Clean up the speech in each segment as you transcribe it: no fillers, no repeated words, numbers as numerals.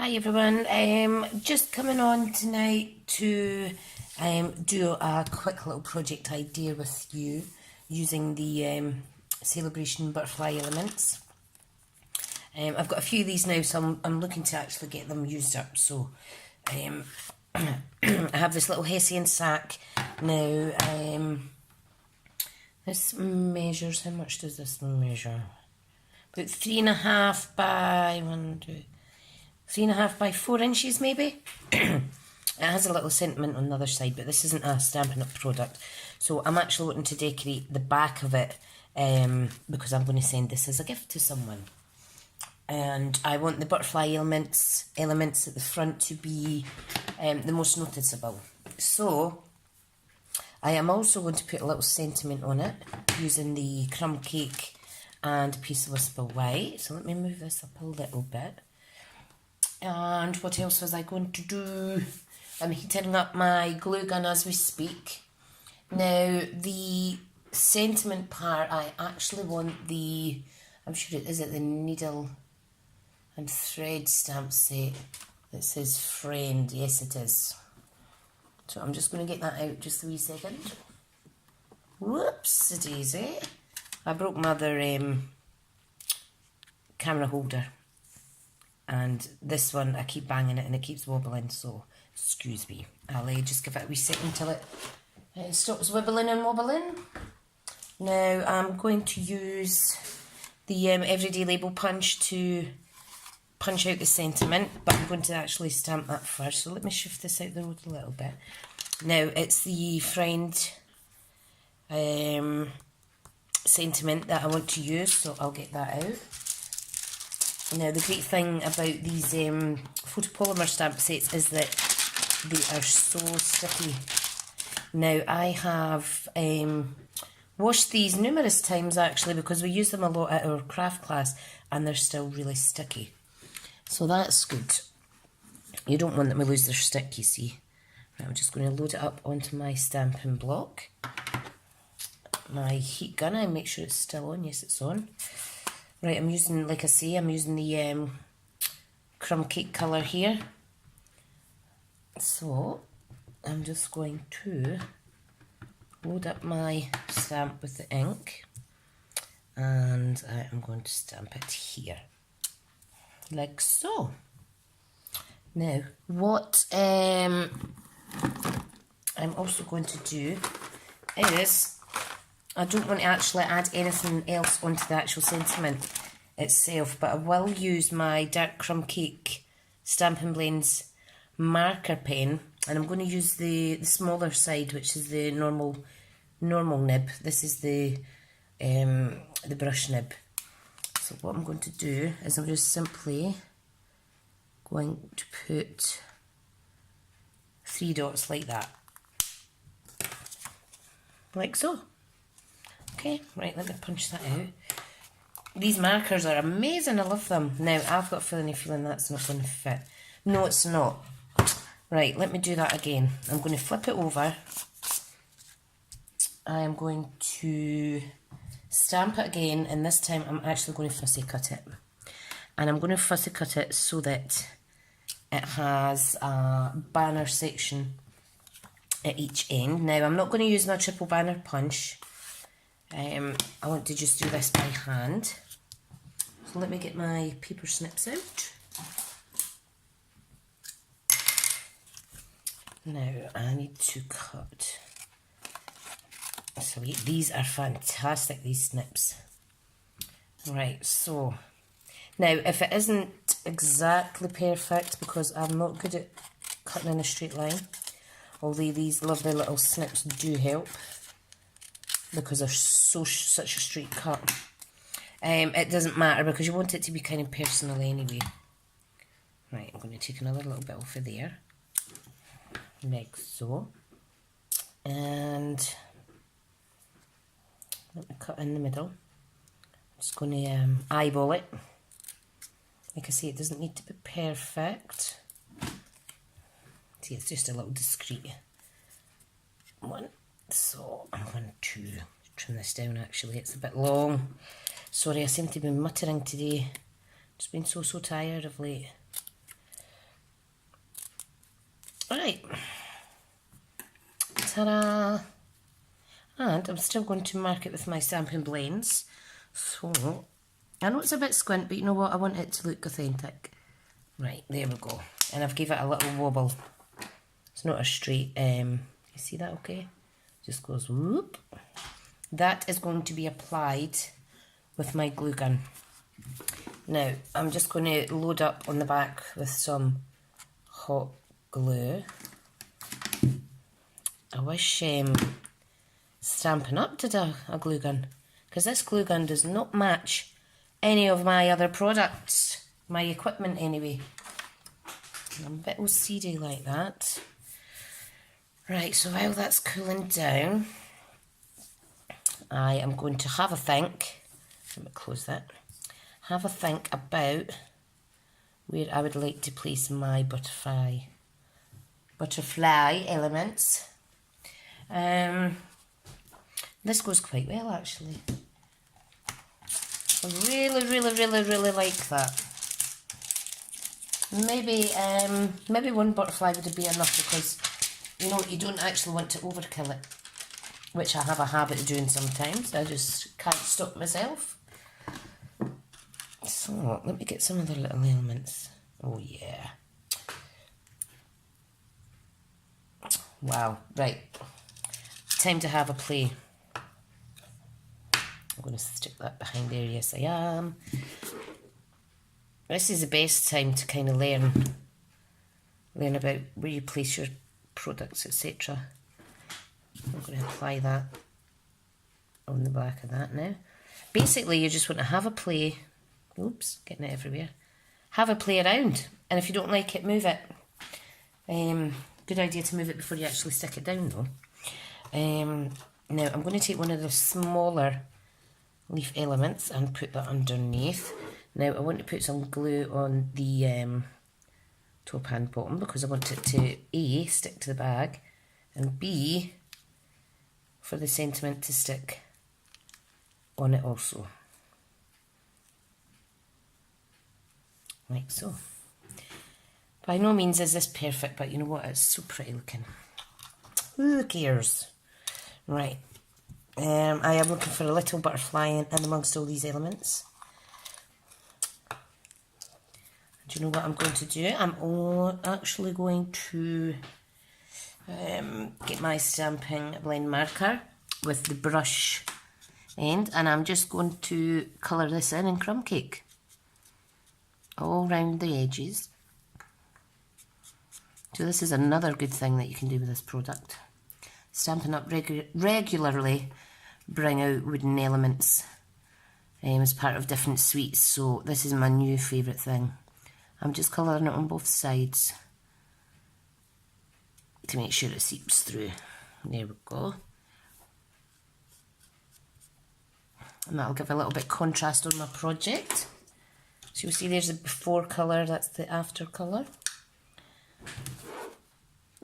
Hi everyone, just coming on tonight to do a quick little project idea with you using the Celebration Butterfly elements. I've got a few of these now, so I'm looking to actually get them used up. So I have this little Hessian sack now. This measures, how much does this measure? About 3.5 by 3.5 by 4 inches maybe. It has a little sentiment on the other side, but this isn't a Stampin' Up product. So I'm actually wanting to decorate the back of it because I'm going to send this as a gift to someone. And I want the butterfly elements at the front to be the most noticeable. So I am also going to put a little sentiment on it using the crumb cake and a piece of Whisper White. So let me move this up a little bit. And what else was I going to do? I'm heating up my glue gun as we speak. Now, the sentiment part, I actually want the, I'm sure it is the needle and thread stamp set that says friend. Yes, it is. So I'm just going to get that out just a wee second. Whoops, daisy. I broke my other camera holder. And this one, I keep banging it and it keeps wobbling, so excuse me. I'll just give it a wee second until it stops wibbling and wobbling. Now I'm going to use the everyday label punch to punch out the sentiment, but I'm going to actually stamp that first. So let me shift this out the road a little bit. Now it's the friend sentiment that I want to use, so I'll get that out. Now, the great thing about these photopolymer stamp sets is that they are so sticky. Now, I have washed these numerous times actually because we use them a lot at our craft class and they're still really sticky. So that's good. You don't want them to lose their stick, you see. Right, I'm just going to load it up onto my stamping block. My heat gun, I make sure it's still on. Yes, it's on. Right, I'm using, like I say, I'm using the crumb cake colour here. So, I'm just going to load up my stamp with the ink. And I am going to stamp it here. Like so. Now, what I'm also going to do is, I don't want to actually add anything else onto the actual sentiment itself, but I will use my dark crumb cake Stampin' Blends marker pen, and I'm going to use the smaller side, which is the normal nib. This is the brush nib. So what I'm going to do is I'm just simply going to put 3 dots like that, like so. Okay, right, let me punch that out. These markers are amazing, I love them. Now, I've got a feeling that's not going to fit. No, it's not. Right, let me do that again. I'm going to flip it over. I am going to stamp it again, and this time I'm actually going to fussy cut it. And I'm going to fussy cut it so that it has a banner section at each end. Now, I'm not going to use my triple banner punch. I want to just do this by hand. So let me get my paper snips out. Now I need to cut. So these are fantastic, these snips. Right, so now if it isn't exactly perfect, because I'm not good at cutting in a straight line, although these lovely little snips do help, because they're such a straight cut. It doesn't matter because you want it to be kind of personal anyway. Right, I'm going to take another little bit off of there, like so, and let me cut in the middle. I'm just going to eyeball it. Like I say, it doesn't need to be perfect. See, it's just a little discreet one. So I'm going to trim this down actually, it's a bit long. Sorry, I seem to be muttering today. Just been so tired of late. Right. Ta-da! And I'm still going to mark it with my Stampin' Blends. So, I know it's a bit squint, but you know what? I want it to look authentic. Right, there we go. And I've given it a little wobble. It's not a straight, you see that okay? Just goes whoop. That is going to be applied with my glue gun. Now, I'm just going to load up on the back with some hot glue. I wish Stampin' Up did a glue gun, because this glue gun does not match any of my other products, my equipment anyway. I'm a bit OCD like that. Right, so while that's cooling down, I am going to have a think. Let me close that. Have a think about where I would like to place my butterfly elements. This goes quite well actually. I really like that. Maybe one butterfly would be enough, because you know you don't actually want to overkill it, which I have a habit of doing sometimes. I just can't stop myself. So let me get some other little elements. Oh yeah. Wow, right. Time to have a play. I'm going to stick that behind there, yes I am. This is the best time to kind of learn about where you place your products, etc. I'm going to apply that on the back of that now. Basically, you just want to have a play. Oops, getting it everywhere. Have a play around, and if you don't like it, move it. Good idea to move it before you actually stick it down though. Now I'm going to take one of the smaller leaf elements and put that underneath. Now I want to put some glue on the top and bottom, because I want it to A, stick to the bag, and B, for the sentiment to stick on it also. Like so. By no means is this perfect, but you know what, it's so pretty looking. Who cares? Right. I am looking for a little butterfly in amongst all these elements. Do you know what I'm going to do? I'm actually going to get my Stampin' Blend marker with the brush end, and I'm just going to colour this in crumb cake all round the edges. So this is another good thing that you can do with this product. Stampin' Up regularly bring out wooden elements as part of different suites, so this is my new favourite thing. I'm just colouring it on both sides to make sure it seeps through. There we go. And that'll give a little bit of contrast on my project. So you'll see there's the before colour, that's the after colour.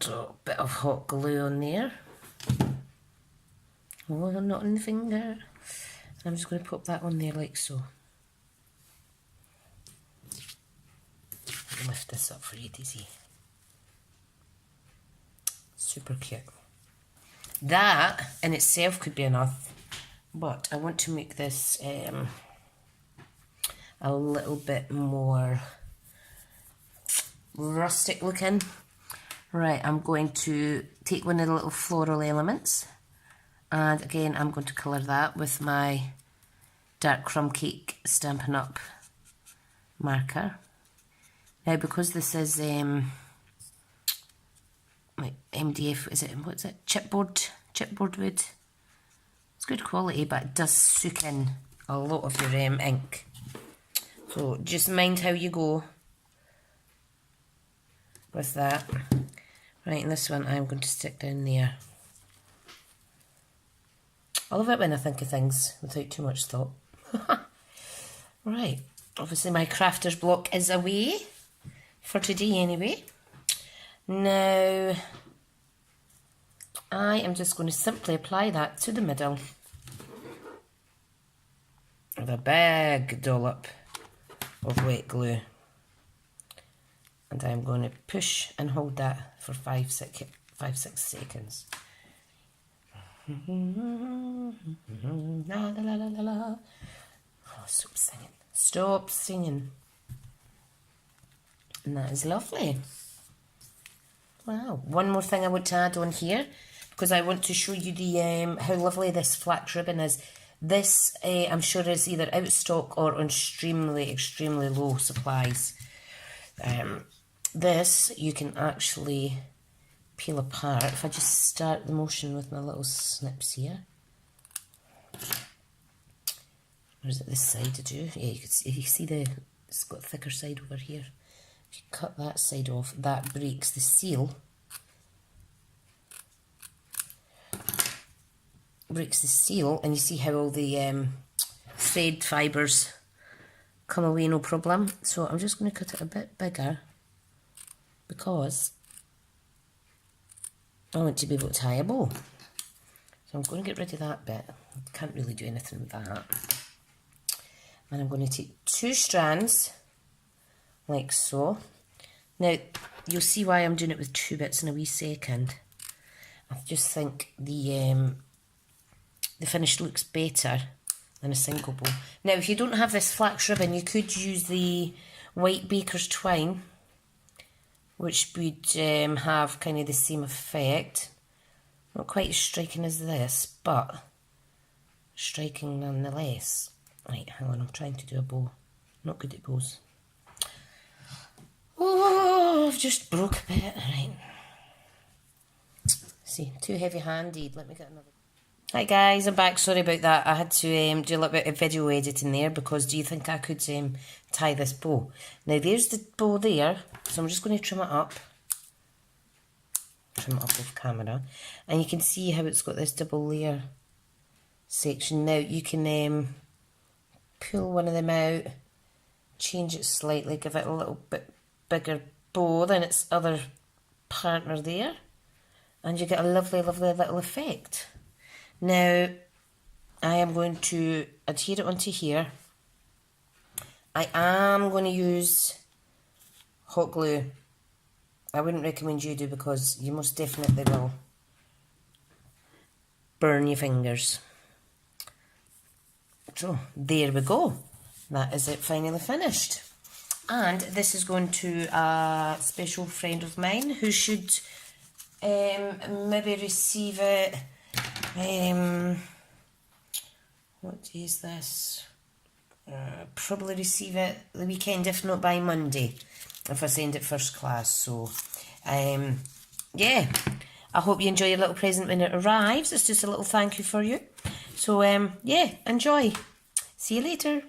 So a bit of hot glue on there. Oh, not on the finger. I'm just going to pop that on there like so. Lift this up for you to see. Super cute. That in itself could be enough, but I want to make this a little bit more rustic looking. Right, I'm going to take one of the little floral elements, and again I'm going to colour that with my dark crumb cake Stampin' Up marker. Now because this is like MDF, what's it? Chipboard wood. It's good quality, but it does soak in a lot of your ink. So just mind how you go with that. Right, and this one I'm going to stick down there. I love it when I think of things without too much thought. Right, obviously my crafter's block is away for today anyway. Now I am just going to simply apply that to the middle with a big dollop of wet glue. And I'm going to push and hold that for 5-6 seconds. La, la, la, la, la. Oh, stop singing. Stop singing. And that is lovely. Wow. One more thing I want to add on here, because I want to show you the how lovely this flax ribbon is. This, I'm sure, is either out of stock or on extremely low supplies. This you can actually peel apart. If I just start the motion with my little snips here. Or is it this side to do? Yeah, you can see it's got a thicker side over here. If you cut that side off, that breaks the seal. Breaks the seal, and you see how all the thread fibres come away no problem. So I'm just going to cut it a bit bigger because I want to be able to tie a bow. So I'm going to get rid of that bit. I can't really do anything with that. And I'm going to take 2 strands like so. Now you'll see why I'm doing it with 2 bits in a wee second. I just think the finish looks better than a single bow. Now if you don't have this flax ribbon, you could use the white baker's twine, which would have kind of the same effect. Not quite as striking as this, but striking nonetheless. Right, hang on, I'm trying to do a bow. Not good at bows. Oh, I've just broke a bit. Right. See, too heavy-handed. Let me get another. Hi guys, I'm back. Sorry about that. I had to do a little bit of video editing there because do you think I could tie this bow? Now there's the bow there, so I'm just going to trim it up. Trim it up off camera. And you can see how it's got this double layer section. Now you can pull one of them out, change it slightly, give it a little bit bigger bow than its other partner there, and you get a lovely little effect. Now I am going to adhere it onto here. I am going to use hot glue. I wouldn't recommend you do because you most definitely will burn your fingers. So there we go. That is it, finally finished. And this is going to a special friend of mine who should maybe receive it. What day is this? Probably receive it the weekend, if not by Monday, if I send it first class. So yeah, I hope you enjoy your little present when it arrives. It's just a little thank you for you. So yeah, enjoy. See you later.